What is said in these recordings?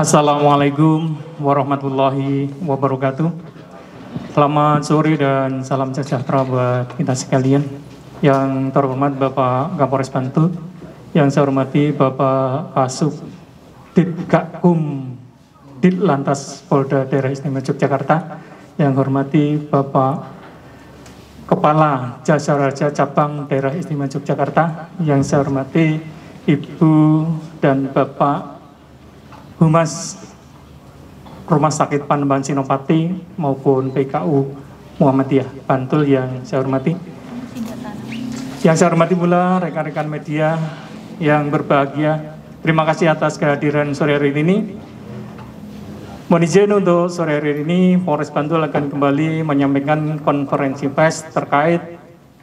Assalamualaikum warahmatullahi wabarakatuh. Selamat sore dan salam sejahtera buat kita sekalian. Yang terhormat Bapak Kapolres Bantul, yang saya hormati Bapak Kasub Ditgakum Ditlantas Polda Daerah Istimewa Yogyakarta, yang hormati Bapak Kepala Jasa Raja Cabang Daerah Istimewa Yogyakarta, yang saya hormati Ibu dan Bapak Humas Rumah Sakit Panembahan Senopati maupun PKU Muhammadiyah Bantul yang saya hormati. Yang saya hormati pula rekan-rekan media yang berbahagia. Terima kasih atas kehadiran sore hari ini. Mohon izin untuk sore hari ini Polres Bantul akan kembali menyampaikan konferensi pers terkait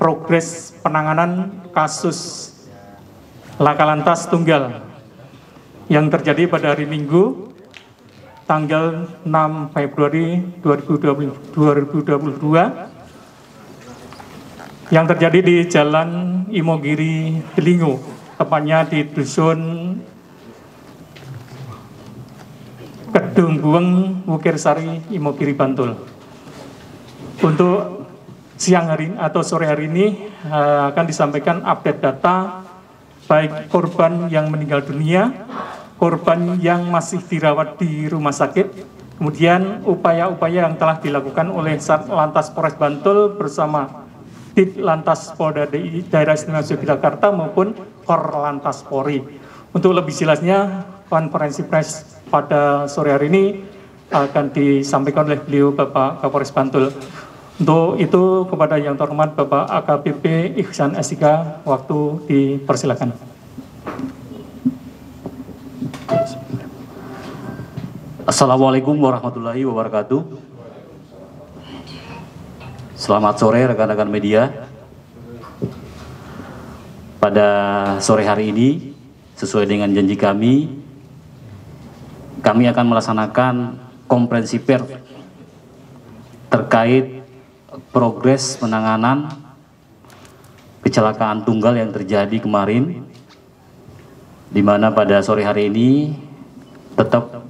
progres penanganan kasus laka lantas tunggal yang terjadi pada hari Minggu tanggal 6 Februari 2022 yang terjadi di Jalan Imogiri Delingo, tepatnya di Dusun Kedung Bueng, Wukir Sari, Imogiri, Bantul. Untuk siang hari atau sore hari ini akan disampaikan update data baik korban yang meninggal dunia, korban yang masih dirawat di rumah sakit, kemudian upaya-upaya yang telah dilakukan oleh Satlantas Polres Bantul bersama Ditlantas Polda Daerah Istimewa Yogyakarta maupun Korlantas Polri. Untuk lebih jelasnya, konferensi pers pada sore hari ini akan disampaikan oleh beliau Bapak Kapolres Bantul. Untuk itu kepada yang terhormat Bapak AKBP Ihsan SIK, waktu dipersilakan. Assalamualaikum warahmatullahi wabarakatuh. Selamat sore rekan-rekan media. Pada sore hari ini, sesuai dengan janji kami akan melaksanakan konferensi pers terkait progres penanganan kecelakaan tunggal yang terjadi kemarin, di mana pada sore hari ini tetap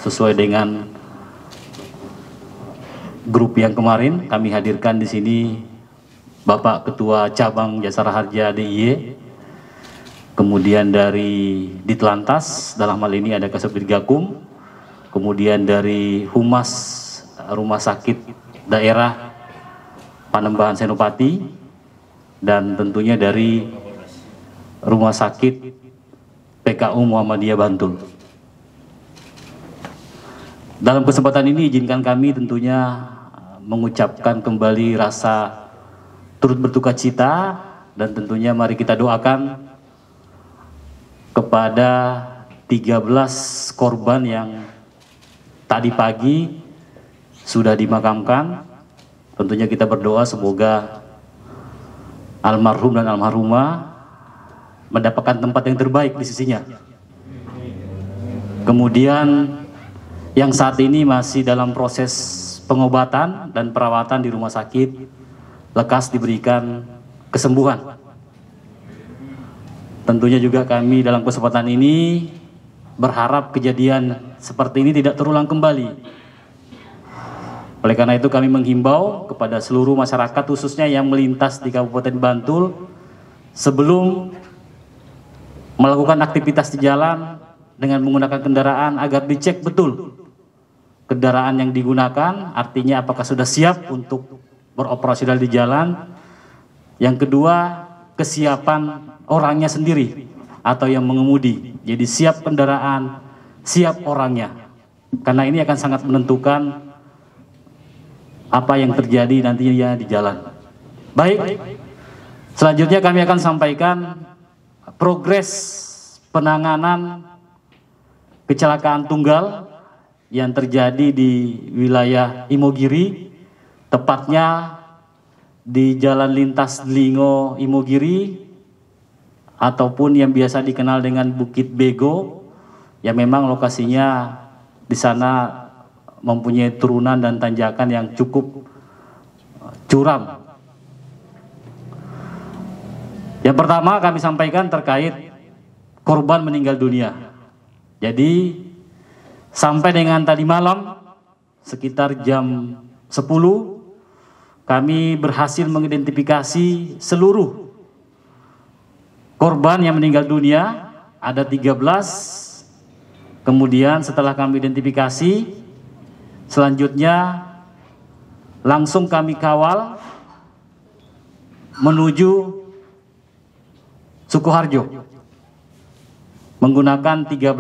sesuai dengan grup yang kemarin kami hadirkan di sini Bapak Ketua Cabang Jasa Harja DIY, kemudian dari Ditlantas, dalam hal ini ada Kasub Ditgakum, kemudian dari Humas Rumah Sakit Daerah Panembahan Senopati, dan tentunya dari Rumah Sakit PKU Muhammadiyah Bantul. Dalam kesempatan ini izinkan kami tentunya mengucapkan kembali rasa turut berduka cita, dan tentunya mari kita doakan kepada 13 korban yang tadi pagi sudah dimakamkan. Tentunya kita berdoa semoga almarhum dan almarhumah mendapatkan tempat yang terbaik di sisinya. Kemudian yang saat ini masih dalam proses pengobatan dan perawatan di rumah sakit, lekas diberikan kesembuhan. Tentunya juga kami dalam kesempatan ini berharap kejadian seperti ini tidak terulang kembali. Oleh karena itu kami menghimbau kepada seluruh masyarakat khususnya yang melintas di Kabupaten Bantul, sebelum melakukan aktivitas di jalan dengan menggunakan kendaraan agar dicek betul kendaraan yang digunakan, artinya apakah sudah siap untuk beroperasional di jalan. Yang kedua, kesiapan orangnya sendiri atau yang mengemudi. Jadi siap kendaraan, siap orangnya. Karena ini akan sangat menentukan apa yang terjadi nantinya di jalan. Baik, selanjutnya kami akan sampaikan progres penanganan kecelakaan tunggal yang terjadi di wilayah Imogiri, tepatnya di Jalan Lintas Delingo Imogiri, ataupun yang biasa dikenal dengan Bukit Bego, yang memang lokasinya di sana mempunyai turunan dan tanjakan yang cukup curam. Yang pertama kami sampaikan terkait korban meninggal dunia. Jadi Sampai dengan tadi malam sekitar jam 10 kami berhasil mengidentifikasi seluruh korban yang meninggal dunia, ada 13. Kemudian setelah kami identifikasi, selanjutnya langsung kami kawal menuju Sukoharjo menggunakan 13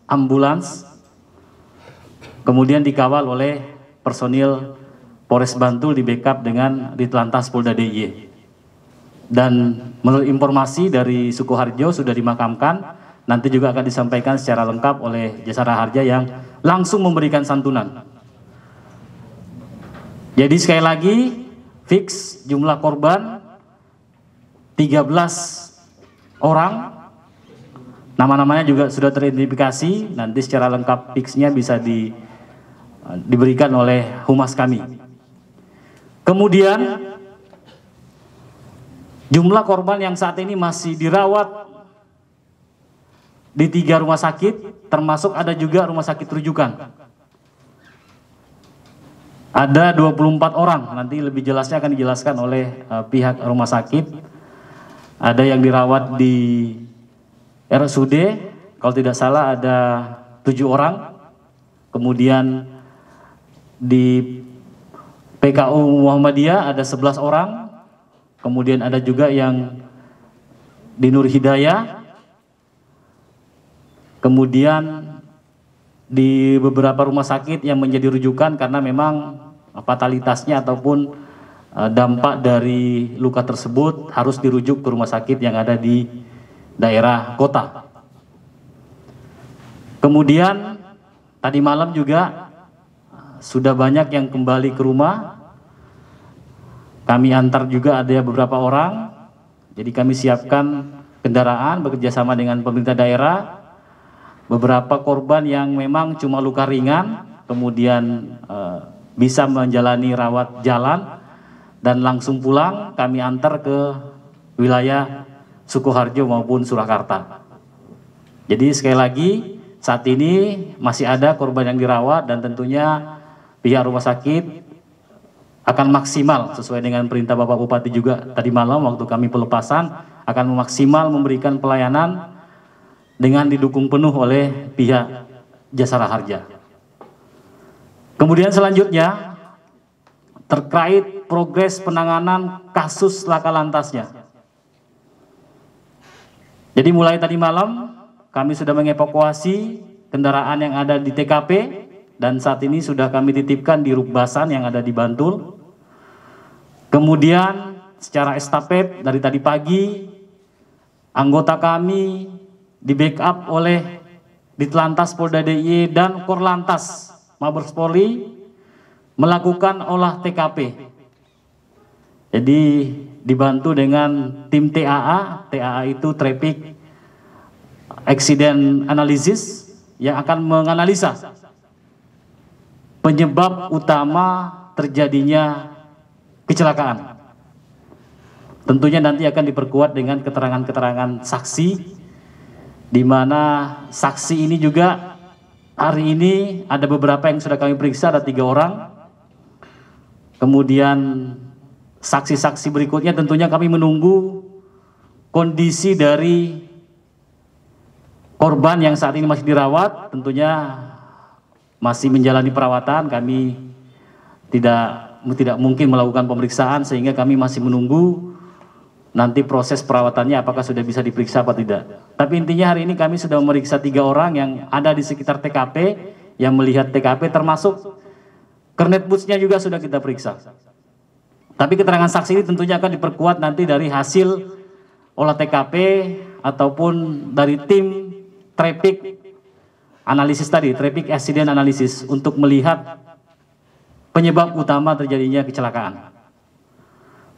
ambulans, kemudian dikawal oleh personil Polres Bantul di backup dengan Ditlantas Polda DIY. Dan menurut informasi dari Sukoharjo sudah dimakamkan, nanti juga akan disampaikan secara lengkap oleh Jasara Harja yang langsung memberikan santunan. Jadi sekali lagi, fix jumlah korban 13 orang, nama-namanya juga sudah teridentifikasi, nanti secara lengkap fixnya bisa diberikan oleh humas kami. Kemudian jumlah korban yang saat ini masih dirawat di 3 rumah sakit, termasuk ada juga rumah sakit rujukan. Ada 24 orang, nanti lebih jelasnya akan dijelaskan oleh pihak rumah sakit. Ada yang dirawat di RSUD, kalau tidak salah ada 7 orang. Kemudian di PKU Muhammadiyah ada 11 orang. Kemudian ada juga yang di Nur Hidayah. Kemudian di beberapa rumah sakit yang menjadi rujukan karena memang fatalitasnya ataupun dampak dari luka tersebut harus dirujuk ke rumah sakit yang ada di daerah kota. Kemudian tadi malam juga sudah banyak yang kembali ke rumah. Kami antar juga ada beberapa orang. Jadi kami siapkan kendaraan bekerja sama dengan pemerintah daerah. Beberapa korban yang memang cuma luka ringan, kemudian bisa menjalani rawat jalan dan langsung pulang, kami antar ke wilayah Sukoharjo maupun Surakarta. Jadi sekali lagi, saat ini masih ada korban yang dirawat dan tentunya pihak rumah sakit akan maksimal sesuai dengan perintah Bapak Bupati juga tadi malam waktu kami pelepasan, akan maksimal memberikan pelayanan dengan didukung penuh oleh pihak Jasara Harja. Kemudian selanjutnya terkait progres penanganan kasus laka lantasnya. Jadi mulai tadi malam kami sudah mengevakuasi kendaraan yang ada di TKP dan saat ini sudah kami titipkan di Rukbasan yang ada di Bantul. Kemudian secara estafet dari tadi pagi anggota kami di backup oleh Ditlantas Polda DIY dan Korlantas Mabes Polri melakukan olah TKP. Jadi dibantu dengan tim TAA, TAA itu Traffic Accident Analysis yang akan menganalisa penyebab utama terjadinya kecelakaan. Tentunya nanti akan diperkuat dengan keterangan-keterangan saksi, di mana saksi ini juga hari ini ada beberapa yang sudah kami periksa, ada 3 orang. Kemudian saksi-saksi berikutnya tentunya kami menunggu kondisi dari korban yang saat ini masih dirawat, tentunya masih menjalani perawatan. Kami tidak mungkin melakukan pemeriksaan sehingga kami masih menunggu nanti proses perawatannya apakah sudah bisa diperiksa apa tidak. Tapi intinya hari ini kami sudah memeriksa 3 orang yang ada di sekitar TKP, yang melihat TKP, termasuk kernet busnya juga sudah kita periksa. Tapi keterangan saksi ini tentunya akan diperkuat nanti dari hasil olah TKP ataupun dari tim traffic analisis tadi, traffic accident analysis, untuk melihat penyebab utama terjadinya kecelakaan.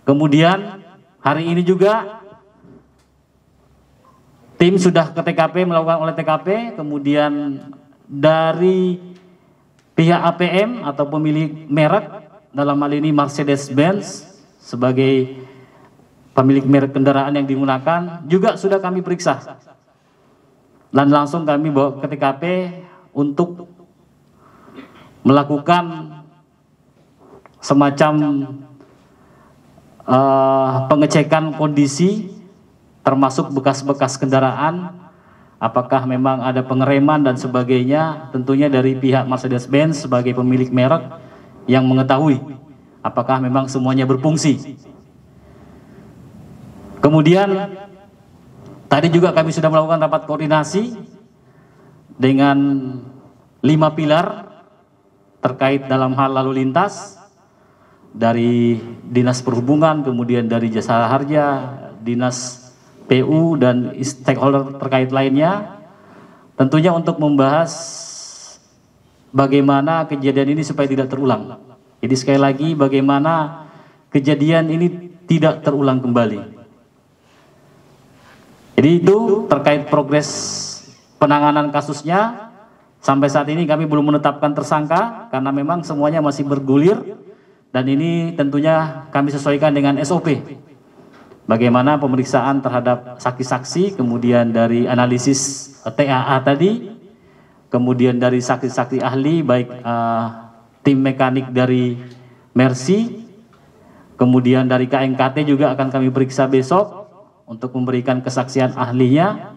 Kemudian hari ini juga tim sudah ke TKP, melakukan olah TKP, kemudian dari pihak APM atau pemilik merek, dalam hal ini Mercedes-Benz sebagai pemilik merek kendaraan yang digunakan, juga sudah kami periksa. Dan langsung kami bawa ke TKP untuk melakukan semacam pengecekan kondisi termasuk bekas-bekas kendaraan, apakah memang ada pengereman dan sebagainya, tentunya dari pihak Mercedes-Benz sebagai pemilik merek yang mengetahui apakah memang semuanya berfungsi. Kemudian tadi juga kami sudah melakukan rapat koordinasi dengan 5 pilar terkait dalam hal lalu lintas, dari Dinas Perhubungan, kemudian dari Jasara Harja, Dinas PU, dan stakeholder terkait lainnya, tentunya untuk membahas bagaimana kejadian ini supaya tidak terulang. Jadi sekali lagi, bagaimana kejadian ini tidak terulang kembali. Jadi itu terkait progres penanganan kasusnya. Sampai saat ini kami belum menetapkan tersangka karena memang semuanya masih bergulir. Dan ini tentunya kami sesuaikan dengan SOP. Bagaimana pemeriksaan terhadap saksi-saksi, kemudian dari analisis TAA tadi, kemudian dari saksi-saksi ahli, baik tim mekanik dari Mercy, kemudian dari KNKT juga akan kami periksa besok untuk memberikan kesaksian ahlinya.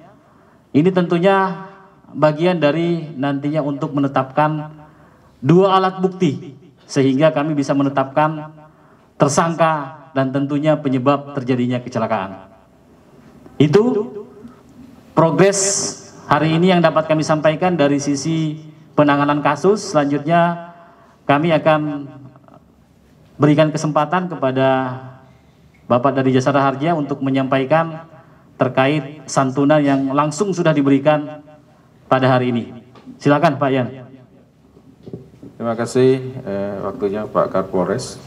Ini tentunya bagian dari nantinya untuk menetapkan 2 alat bukti, sehingga kami bisa menetapkan tersangka dan tentunya penyebab terjadinya kecelakaan. Itu progres hari ini yang dapat kami sampaikan dari sisi penanganan kasus. Selanjutnya kami akan berikan kesempatan kepada Bapak dari Jasara Harja untuk menyampaikan terkait santunan yang langsung sudah diberikan pada hari ini. Silakan Pak Yan. Terima kasih waktunya Pak Kapolres.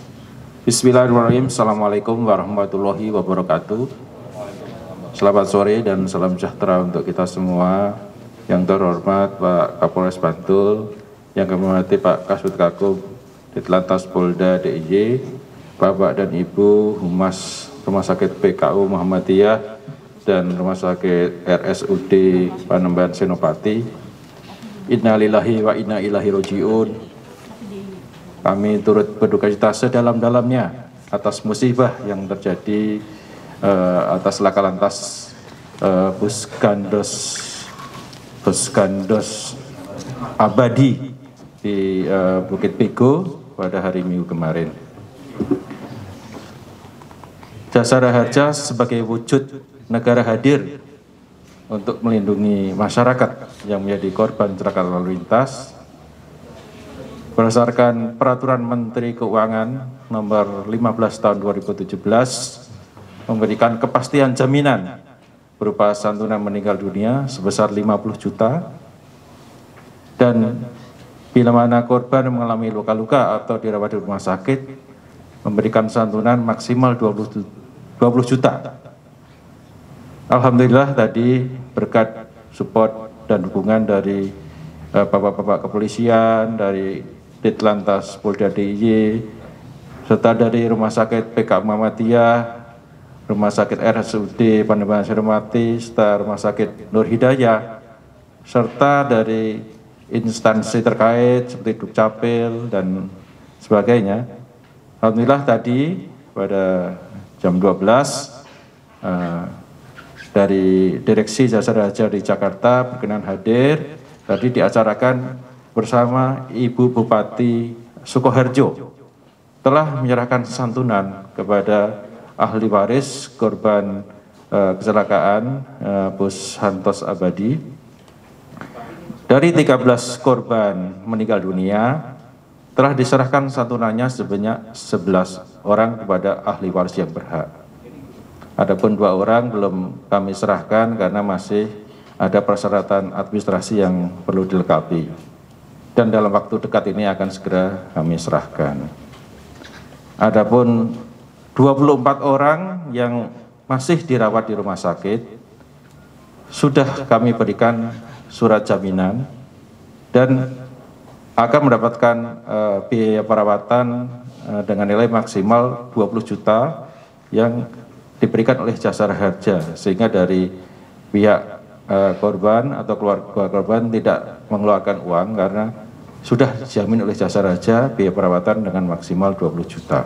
Bismillahirrahmanirrahim. Assalamualaikum warahmatullahi wabarakatuh. Selamat sore dan salam sejahtera untuk kita semua. Yang terhormat Pak Kapolres Bantul, yang kami hormati Pak Kasut Kakub Ditlantas Polda DIY, Bapak dan Ibu Humas Rumah Sakit PKU Muhammadiyah dan Rumah Sakit RSUD Panembahan Senopati. Innalillahi wa inna ilaihi rajiun. Kami turut berduka cita sedalam-dalamnya atas musibah yang terjadi atas laka lantas bus Gandos Abadi di Bukit Pego pada hari Minggu kemarin. Jasara Harja sebagai wujud negara hadir untuk melindungi masyarakat yang menjadi korban kecelakaan lalu lintas. Berdasarkan Peraturan Menteri Keuangan Nomor 15 Tahun 2017 memberikan kepastian jaminan berupa santunan meninggal dunia sebesar 50 juta dan bila mana korban mengalami luka-luka atau dirawat di rumah sakit memberikan santunan maksimal 20 juta. Alhamdulillah tadi berkat support dan dukungan dari bapak-bapak kepolisian, dari Ditlantas Polda DIY, serta dari Rumah Sakit PKU Muhammadiyah, Rumah Sakit RSUD Panembahan Senopati, serta Rumah Sakit Nur Hidayah, serta dari instansi terkait seperti Dukcapil dan sebagainya. Alhamdulillah tadi pada jam 12 dari Direksi Jasara Harja di Jakarta berkenan hadir tadi diacarakan bersama Ibu Bupati Sukoharjo telah menyerahkan santunan kepada ahli waris korban kecelakaan bus Gandos Abadi. Dari 13 korban meninggal dunia telah diserahkan santunannya sebanyak 11 orang kepada ahli waris yang berhak. Adapun 2 orang belum kami serahkan karena masih ada persyaratan administrasi yang perlu dilengkapi. Dan dalam waktu dekat ini akan segera kami serahkan. Adapun 24 orang yang masih dirawat di rumah sakit sudah kami berikan surat jaminan dan akan mendapatkan biaya perawatan dengan nilai maksimal 20 juta yang diberikan oleh Jasara Harja, sehingga dari pihak korban atau keluarga korban tidak mengeluarkan uang karena sudah dijamin oleh Jasa Raja biaya perawatan dengan maksimal 20 juta.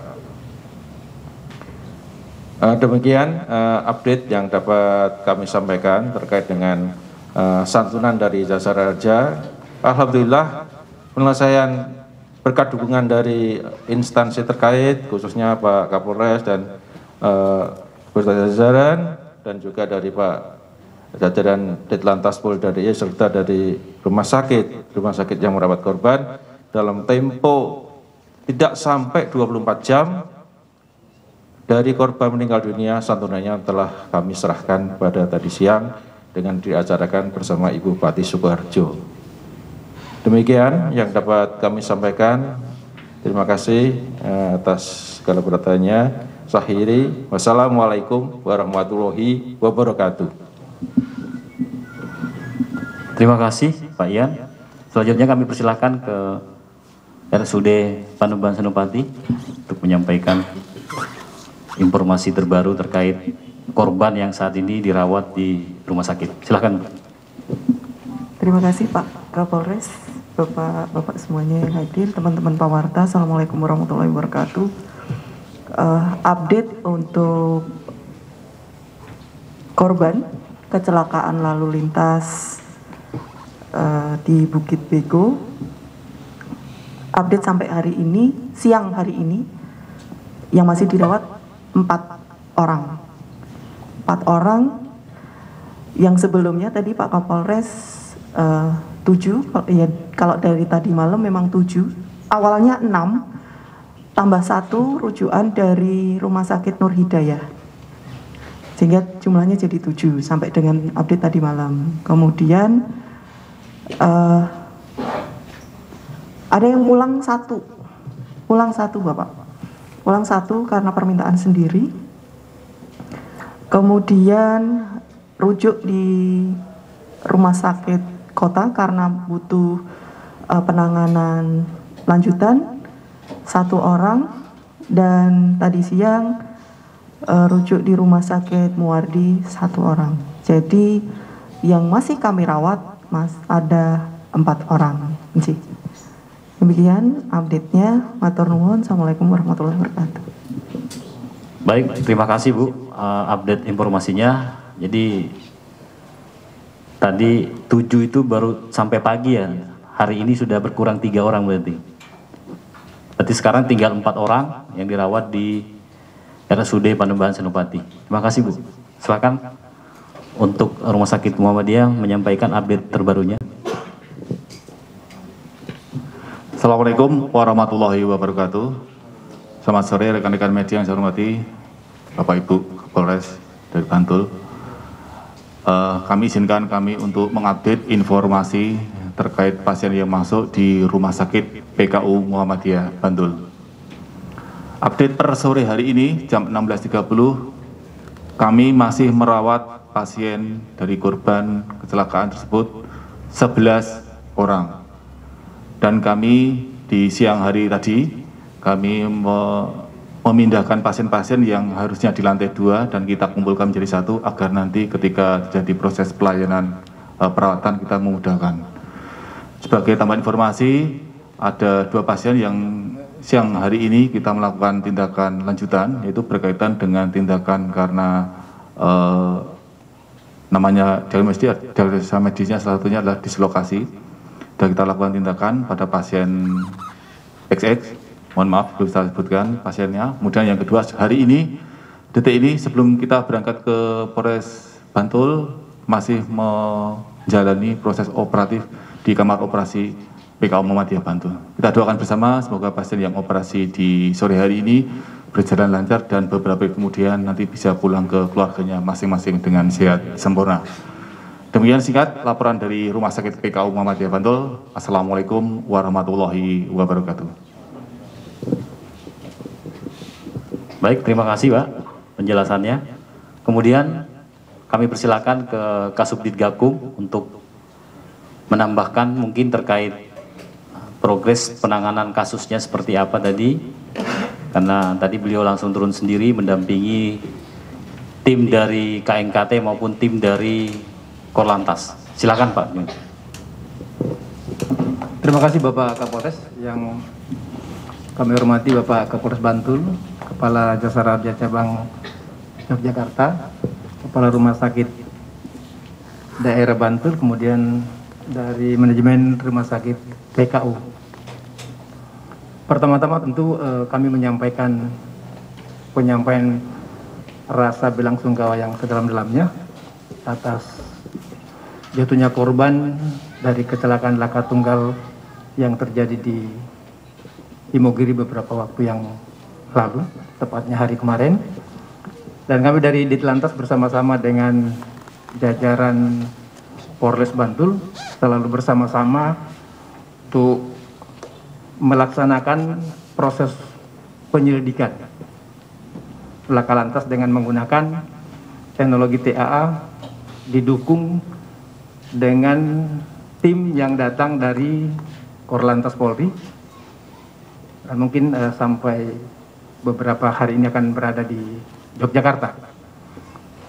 Demikian update yang dapat kami sampaikan terkait dengan santunan dari Jasa Raja. Alhamdulillah penyelesaian berkat dukungan dari instansi terkait khususnya Pak Kapolres dan beserta jajaran dan juga dari Pak jajaran Ditlantas Polda DIY serta dari rumah sakit yang merawat korban dalam tempo tidak sampai 24 jam dari korban meninggal dunia, santunannya telah kami serahkan pada tadi siang dengan diacarakan bersama Ibu Bupati Sukoharjo. Demikian yang dapat kami sampaikan. Terima kasih atas segala perhatiannya. Akhiri, wassalamualaikum warahmatullahi wabarakatuh. Terima kasih Pak Ian. Selanjutnya kami persilakan ke RSUD Panembahan Senopati untuk menyampaikan informasi terbaru terkait korban yang saat ini dirawat di rumah sakit. Silakan. Terima kasih Pak Kapolres, Bapak semuanya yang hadir, teman-teman pewarta. Assalamualaikum warahmatullahi wabarakatuh. Update untuk korban kecelakaan lalu lintas di Bukit Bego. Update sampai hari ini, siang hari ini, yang masih dirawat 4 orang. 4 orang yang sebelumnya tadi Pak Kapolres 7, ya, kalau dari tadi malam memang 7, awalnya 6, tambah 1 rujukan dari Rumah Sakit Nur Hidayah. Sehingga jumlahnya jadi 7 sampai dengan update tadi malam. Kemudian ada yang pulang 1 Bapak. Pulang 1 karena permintaan sendiri. Kemudian rujuk di rumah sakit kota karena butuh penanganan lanjutan 1 orang. Dan tadi siang rujuk di rumah sakit Muwardi 1 orang. Jadi yang masih kami rawat ada 4 orang. Demikian update-nya. Matur nuwun. Assalamualaikum warahmatullahi wabarakatuh. Baik, terima kasih Bu update informasinya. Jadi tadi 7 itu baru sampai pagi ya. Hari ini sudah berkurang 3 orang berarti. Berarti sekarang tinggal 4 orang yang dirawat di RSUD Panembahan Senopati. Terima kasih Bu. Silakan untuk Rumah Sakit Muhammadiyah menyampaikan update terbarunya. Assalamualaikum warahmatullahi wabarakatuh. Selamat sore rekan-rekan media yang saya hormati, Bapak Ibu Kapolres dari Bantul. Kami izinkan kami untuk mengupdate informasi terkait pasien yang masuk di Rumah Sakit PKU Muhammadiyah Bantul. Update per sore hari ini jam 16.30, kami masih merawat pasien dari korban kecelakaan tersebut 11 orang. Dan kami di siang hari tadi, kami memindahkan pasien-pasien yang harusnya di lantai 2 dan kita kumpulkan menjadi 1 agar nanti ketika terjadi proses pelayanan perawatan kita memudahkan. Sebagai tambahan informasi, ada 2 pasien yang siang hari ini kita melakukan tindakan lanjutan, yaitu berkaitan dengan tindakan karena namanya diagnosa medisnya salah satunya adalah dislokasi. Dan kita lakukan tindakan pada pasien XX, mohon maaf belum saya sebutkan pasiennya. Kemudian yang kedua, hari ini, detik ini sebelum kita berangkat ke Polres Bantul, masih menjalani proses operatif di kamar operasi PKU Muhammadiyah Bantul. Kita doakan bersama semoga pasien yang operasi di sore hari ini berjalan lancar dan beberapa hari kemudian nanti bisa pulang ke keluarganya masing-masing dengan sehat sempurna. Demikian singkat laporan dari Rumah Sakit PKU Muhammadiyah Bantul. Assalamualaikum warahmatullahi wabarakatuh. Baik, terima kasih Pak penjelasannya. Kemudian kami persilakan ke Kasubdit Gakum untuk menambahkan mungkin terkait progres penanganan kasusnya seperti apa tadi. Karena tadi beliau langsung turun sendiri mendampingi tim dari KNKT maupun tim dari Korlantas. Silakan Pak. Terima kasih Bapak Kapolres, yang kami hormati Bapak Kapolres Bantul, Kepala Jasa Raja Cabang Yogyakarta, Kepala Rumah Sakit Daerah Bantul, kemudian dari manajemen Rumah Sakit PKU. Pertama-tama tentu kami menyampaikan penyampaian rasa belasungkawa yang sedalam-dalamnya atas jatuhnya korban dari kecelakaan laka tunggal yang terjadi di Imogiri beberapa waktu yang lalu, tepatnya hari kemarin. Dan kami dari Ditlantas bersama-sama dengan jajaran Polres Bantul selalu bersama-sama untuk melaksanakan proses penyelidikan laka lantas dengan menggunakan teknologi TAA didukung dengan tim yang datang dari Korlantas Polri. Dan mungkin sampai beberapa hari ini akan berada di Yogyakarta.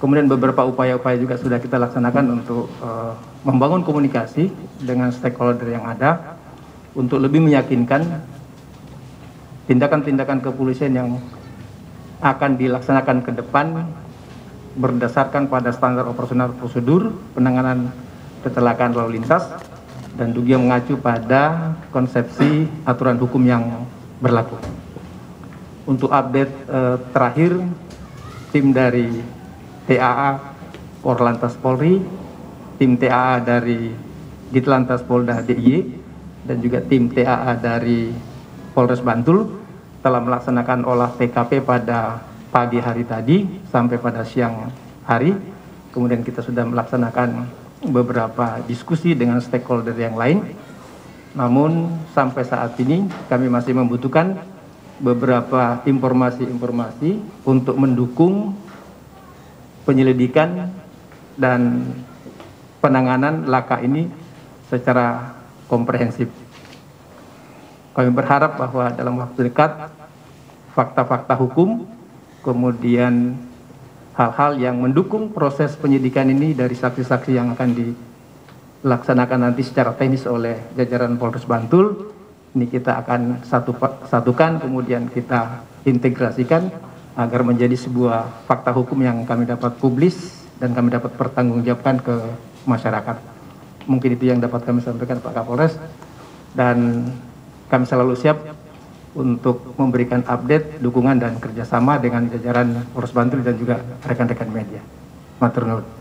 Kemudian beberapa upaya-upaya juga sudah kita laksanakan untuk membangun komunikasi dengan stakeholder yang ada untuk lebih meyakinkan tindakan-tindakan kepolisian yang akan dilaksanakan ke depan berdasarkan pada standar operasional prosedur penanganan kecelakaan lalu lintas dan juga mengacu pada konsepsi aturan hukum yang berlaku. Untuk update terakhir, tim dari TAA Korlantas Polri, tim TAA dari Ditlantas Polda DIY, dan juga tim TAA dari Polres Bantul telah melaksanakan olah TKP pada pagi hari tadi sampai pada siang hari. Kemudian kita sudah melaksanakan beberapa diskusi dengan stakeholder yang lain. Namun sampai saat ini kami masih membutuhkan beberapa informasi-informasi untuk mendukung penyelidikan dan penanganan laka ini secara komprehensif. Kami berharap bahwa dalam waktu dekat fakta-fakta hukum, kemudian hal-hal yang mendukung proses penyidikan ini dari saksi-saksi yang akan dilaksanakan nanti secara teknis oleh jajaran Polres Bantul, ini kita akan satukan, kemudian kita integrasikan agar menjadi sebuah fakta hukum yang kami dapat publis dan kami dapat pertanggungjawabkan ke masyarakat. Mungkin itu yang dapat kami sampaikan Pak Kapolres, dan kami selalu siap untuk memberikan update, dukungan dan kerjasama dengan jajaran Polres Bantul dan juga rekan-rekan media. Matur nuwun.